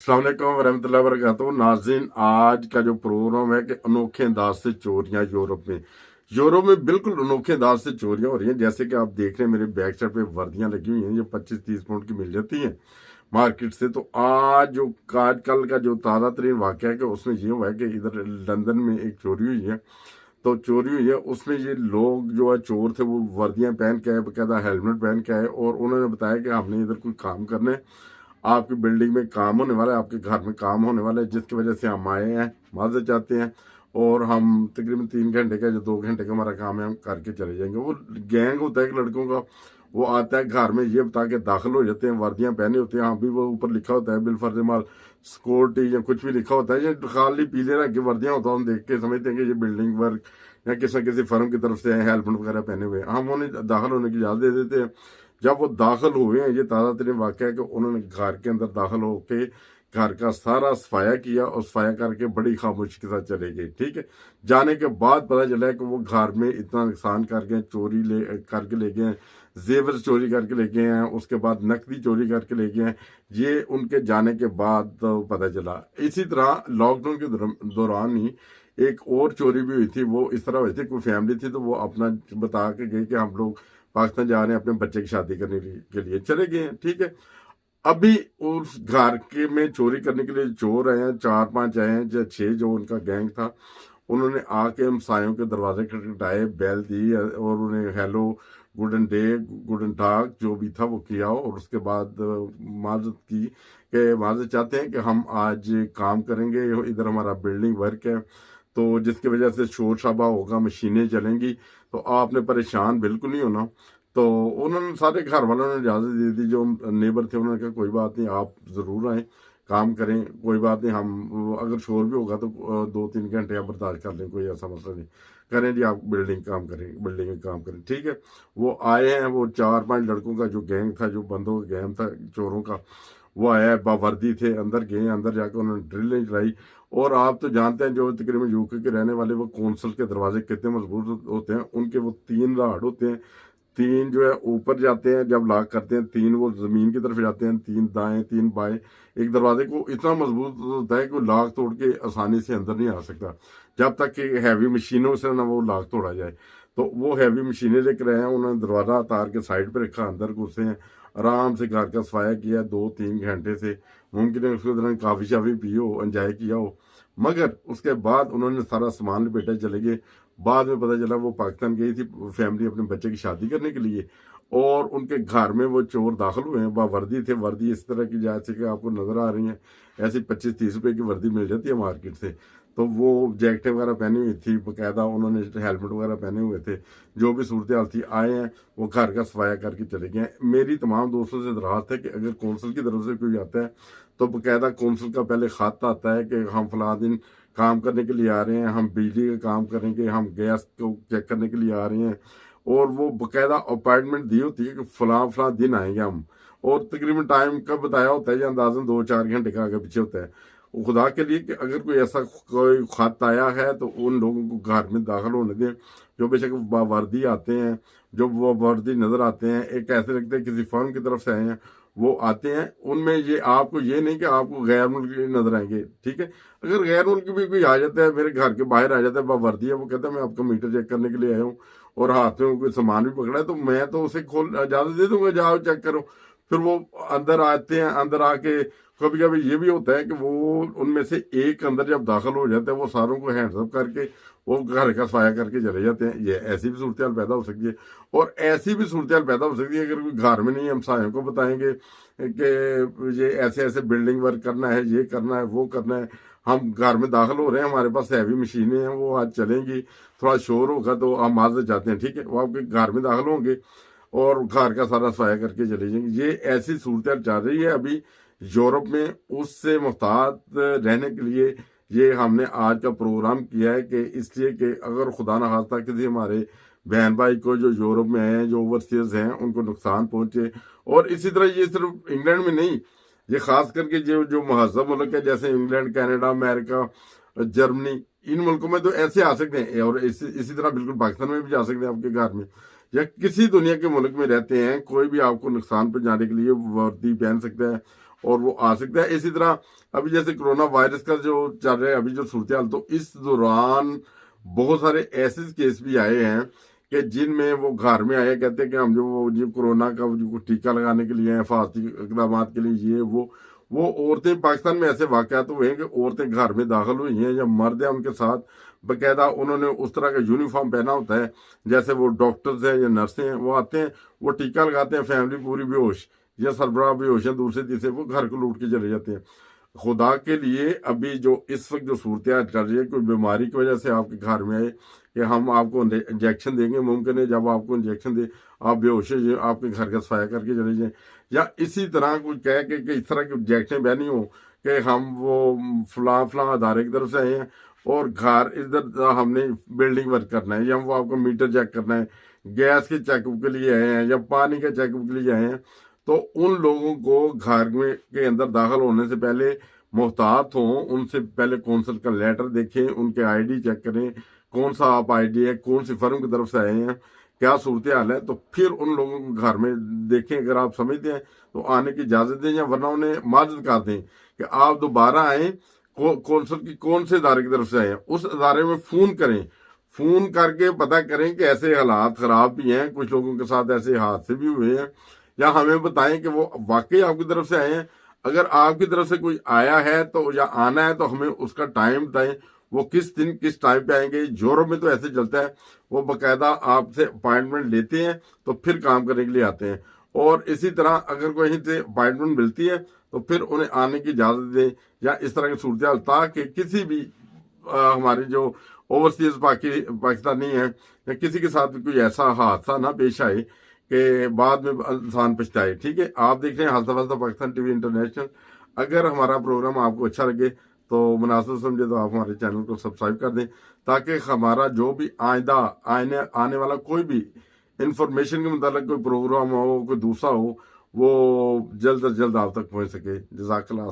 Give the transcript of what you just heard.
अस्सलाम वालेकुम वरहमतुल्लाहि वबरकातुहू। नाज़रीन, आज का जो प्रोग्राम है कि अनोखे अंदाज से चोरियां यूरोप में बिल्कुल अनोखे अंदाज से चोरियां हो रही हैं। जैसे कि आप देख रहे हैं मेरे बैक साइड पे वर्दियां लगी हुई हैं, ये 25-30 पाउंड की मिल जाती हैं मार्केट से। तो आज कल का जो ताज़ा तरीन वाक़या है कि उसमें ये हुआ है कि इधर लंदन में एक चोरी हुई है। तो चोरी हुई है, उसमें ये लोग जो है चोर थे वो वर्दियां पहन के आए, बाकायदा हेलमेट पहन के आए, और उन्होंने बताया कि हमने इधर कोई काम करना है, आपकी बिल्डिंग में काम होने वाला है, आपके घर में काम होने वाला है, जिसकी वजह से हम आए हैं, माजरत चाहते हैं, और हम तकरीबन 3 घंटे का जो 2 घंटे का हमारा काम है हम करके चले जाएंगे। वो गैंग होता है कि लड़कों का, वो आता है घर में ये बता के दाखिल हो जाते हैं, वर्दियां पहने होते हैं, हाँ भी वो ऊपर लिखा होता है बिलफर्ज माल सिक्योरिटी या कुछ भी लिखा होता है, ये खाली पीले रंग की वर्दियां होता है, हम देख के समझते हैं कि ये बिल्डिंग वर्क या किसी न किसी फर्म की तरफ से है, हेलमेट वगैरह पहने हुए, हम उन्हें दाखिल होने की इजाज़त दे देते हैं। जब वो दाखिल हुए हैं, ये ताज़ा तरीन वाक़या है कि उन्होंने घर के अंदर दाखिल होके घर का सारा सफाया किया, और सफाया करके बड़ी खामोशी के साथ चले गए। ठीक है, जाने के बाद पता चला है कि वो घर में इतना नुकसान कर गए, चोरी ले करके ले गए हैं, जेवर चोरी करके ले गए हैं, उसके बाद नकदी चोरी करके ले गए हैं। ये उनके जाने के बाद तो पता चला। इसी तरह लॉकडाउन के दौरान ही एक और चोरी भी हुई थी। वो इस तरह हुई थी, कोई फैमिली थी तो वो अपना बता के गई कि हम लोग पाकिस्तान जा रहे हैं, अपने बच्चे की शादी करने के लिए चले गए हैं। ठीक है, अभी उस घर के में चोरी करने के लिए चोर आए हैं, 4-5 आए हैं या 6, जो उनका गैंग था। उन्होंने आके हमसायों के दरवाजे खटखटाए, बैल दी, और उन्हें हेलो, गुडन डे, गुडन टाक जो भी था वो किया, और उसके बाद माजरत की कि माजरत चाहते हैं कि हम आज काम करेंगे, इधर हमारा बिल्डिंग वर्क है, तो जिसकी वजह से शोर शराबा होगा, मशीनें चलेंगी, तो आपने परेशान बिल्कुल नहीं होना। तो उन्होंने सारे घर वालों ने इजाज़त दे दी, जो नेबर थे उन्होंने कहा कोई बात नहीं, आप ज़रूर आएँ, काम करें, कोई बात नहीं, हम अगर शोर भी होगा तो 2-3 घंटे आप बर्दाश्त कर लें, कोई ऐसा मसला नहीं, करें जी, आप बिल्डिंग में काम करें। ठीक है, वो आए हैं, वो 4-5 लड़कों का जो गैंग था, जो बंदों का गैंग था चोरों का, वो आया है, बावर्दी थे, अंदर गए, अंदर जाकर उन्होंने ड्रिलें चलाई। और आप तो जानते हैं जो तकरीबन यूके के रहने वाले, वो कौंसल के दरवाजे कितने मजबूत होते हैं, उनके वो 3 राड होते हैं, 3 जो है ऊपर जाते हैं जब लॉक करते हैं, 3 वो जमीन की तरफ जाते हैं, 3 दाएं 3 बाएं। एक दरवाजे को इतना मजबूत होता है कि वो लॉक तोड़ के आसानी से अंदर नहीं आ सकता, जब तक कि हैवी मशीनों से ना वो लॉक तोड़ा जाए। तो वो हैवी मशीनें लेकर आए हैं, उन्होंने दरवाजा तार के साइड पे रखा, अंदर घुसे हैं, आराम से घर का सफाया किया 2-3 घंटे से, मुमकिन है उसके दौरान काफ़ी शाफी पी हो, एंजॉय किया हो, मगर उसके बाद उन्होंने सारा सामान लपेटा चले गए। बाद में पता चला वो पाकिस्तान गई थी फैमिली अपने बच्चे की शादी करने के लिए, और उनके घर में वो चोर दाखिल हुए हैं, वर्दी थे, वर्दी इस तरह की जैसे कि आपको नजर आ रही है, ऐसी 25-30 रुपए की वर्दी मिल जाती है मार्केट से। तो वो जैकेटें वगैरह पहनी हुई थी, बाकायदा उन्होंने हेलमेट वगैरह पहने हुए थे, जो भी सूरत हाल थी, आए हैं, वो घर का सफाया करके चले गए हैं। मेरी तमाम दोस्तों से दरख्वास्त है कि अगर कौंसल की तरफ से कोई आता है तो बाकायदा कौंसल का पहले खत आता है कि हम फला दिन काम करने के लिए आ रहे हैं, हम बिजली का काम करेंगे, हम गैस को चेक करने के लिए आ रहे हैं, और वो बाकायदा अपॉइंटमेंट दी होती है कि फला दिन आएंगे हम, और तकरीबन टाइम का बताया होता है, या अंदाजन 2-4 घंटे का आगे पीछे होता है। वो खुदा के लिए कि अगर कोई ऐसा कोई खत आया है तो उन लोगों को घर में दाखिल होने दें, जो बेशक वर्दी आते हैं, जो वो वर्दी नजर आते हैं, एक ऐसे लगते हैं किसी फर्म की तरफ से आए हैं, वो आते हैं, उनमें ये आपको ये नहीं कि आपको गैर मुल्की नजर आएंगे। ठीक है, अगर गैर मुल्की भी कोई आ जाता है, मेरे घर के बाहर आ जाता है वर्दी है, वो कहता है मैं आपका मीटर चेक करने के लिए आया हूँ, और हाथ में कोई सामान भी पकड़ा है, तो मैं तो उसे खोल इजाजत दे दूंगा, जाओ चेक करो। फिर वो अंदर आते हैं, अंदर आके कभी कभी ये भी होता है कि वो उनमें से एक अंदर जब दाखिल हो जाता है, वो सारों को हैंड्सअप करके वो घर का सफाया करके चले जाते हैं। ये ऐसी भी सूरत पैदा हो सकती है, और ऐसी भी सूरत पैदा हो सकती है अगर कोई घर में नहीं, हम सायों को बताएंगे कि ये ऐसे ऐसे बिल्डिंग वर्क करना है, ये करना है, वो करना है, हम घर में दाखिल हो रहे हैं, हमारे पास हैवी मशीनें हैं, वो आज चलेंगी, थोड़ा शोर होगा तो हम माजरत चाहते हैं। ठीक है, वो आपके घर में दाखिल होंगे और घर का सारा सफाया करके चले जाएंगे। ये ऐसी सूरत चल रही है अभी यूरोप में। उससे मुहतात रहने के लिए ये हमने आज का प्रोग्राम किया है, कि इसलिए कि अगर खुदा न खास्ता किसी हमारे बहन भाई को जो यूरोप में हैं, जो ओवरसीज हैं, उनको नुकसान पहुंचे। और इसी तरह ये सिर्फ इंग्लैंड में नहीं, ये खास करके जो जो महजब मुल्क है, जैसे इंग्लैंड, कनाडा, अमेरिका, जर्मनी, इन मुल्कों में तो ऐसे आ सकते हैं, और इसी तरह बिल्कुल पाकिस्तान में भी जा सकते हैं आपके घर में, या किसी दुनिया के मुल्क में रहते हैं, कोई भी आपको नुकसान पहुंचाने के लिए वर्दी पहन सकता है, और वो आ सकता है। इसी तरह अभी जैसे कोरोना वायरस का जो चल रहा है अभी जो सूरत हाल, तो इस दौरान बहुत सारे ऐसे केस भी आए हैं कि जिनमें वो घर में आए, कहते हैं कि हम जो कोरोना का जो टीका लगाने के लिए हैं, हिफाजती इकदाम के लिए, ये वो औरतें, पाकिस्तान में ऐसे वाकयात हुए हैं कि औरतें घर में दाखिल हुई हैं या मर्द हैं उनके साथ, बाकायदा उन्होंने उस तरह का यूनिफॉर्म पहना होता है जैसे वो डॉक्टर्स हैं या नर्सें हैं, वो आते हैं, वो टीका लगाते हैं, फैमिली पूरी बेहोश या सरबराह बेहोश है, दूसरे तीसरे वो घर को लूट के चले जाते हैं। खुदा के लिए अभी जो इस वक्त जो सूरत चल रही है, कोई बीमारी की वजह से आपके घर में आए कि हम आपको इंजेक्शन देंगे, मुमकिन है जब आपको इंजेक्शन दे आप बेहोश हो जाए, आपके घर का सफाया करके चले जाएं, या इसी तरह कोई कह के इस तरह की इंजेक्शन बहनी हो कि हम वो फलां अदारे की तरफ से आए हैं और घर इधर हमने बिल्डिंग वर्क करना है, या वो आपको मीटर चेक करना है, गैस के चेकअप के लिए आए हैं या पानी के चेकअप के लिए आए हैं, तो उन लोगों को घर में के अंदर दाखिल होने से पहले मोहतात हों, उनसे पहले कौंसल का लेटर देखें, उनके आईडी चेक करें, कौन सा आप आईडी है, कौन सी फर्म की तरफ से आए हैं, क्या सूरत हाल है, तो फिर उन लोगों को घर में देखें। अगर आप समझते हैं तो आने की इजाज़त दें, या वरना उन्हें माजद कर दें कि आप दोबारा आएँ, कौंसल की कौन से इदारे की तरफ से आए हैं, उस इदारे में फ़ोन करें, फ़ोन करके पता करें कि ऐसे हालात ख़राब भी हैं, कुछ लोगों के साथ ऐसे हादसे भी हुए हैं, या हमें बताएं कि वो वाकई आपकी तरफ से आए हैं। अगर आपकी तरफ से कोई आया है तो या आना है तो हमें उसका टाइम बताएं, वो किस दिन किस टाइम पे आएंगे। यूरोप में तो ऐसे चलता है, वो बाकायदा आपसे अपॉइंटमेंट लेते हैं तो फिर काम करने के लिए आते हैं, और इसी तरह अगर कहीं से अपॉइंटमेंट मिलती है तो फिर उन्हें आने की इजाज़त दें, या इस तरह की सूरत हाल, ताकि किसी भी हमारे जो ओवरसीज पाकिस्तानी हैं या किसी के साथ भी कोई ऐसा हादसा ना पेश आए कि बाद में इंसान पछताए। ठीक है, आप देख रहे हैं हंसता हंसता पाकिस्तान टीवी इंटरनेशनल। अगर हमारा प्रोग्राम आपको अच्छा लगे तो मुनासिब समझे तो आप हमारे चैनल को सब्सक्राइब कर दें, ताकि हमारा जो भी आइंदा आने वाला कोई भी इंफॉर्मेशन के मुताबिक कोई प्रोग्राम हो, कोई दूसरा हो, वो जल्द से जल्द आप तक पहुँच सके। जज़ाकल्लाह।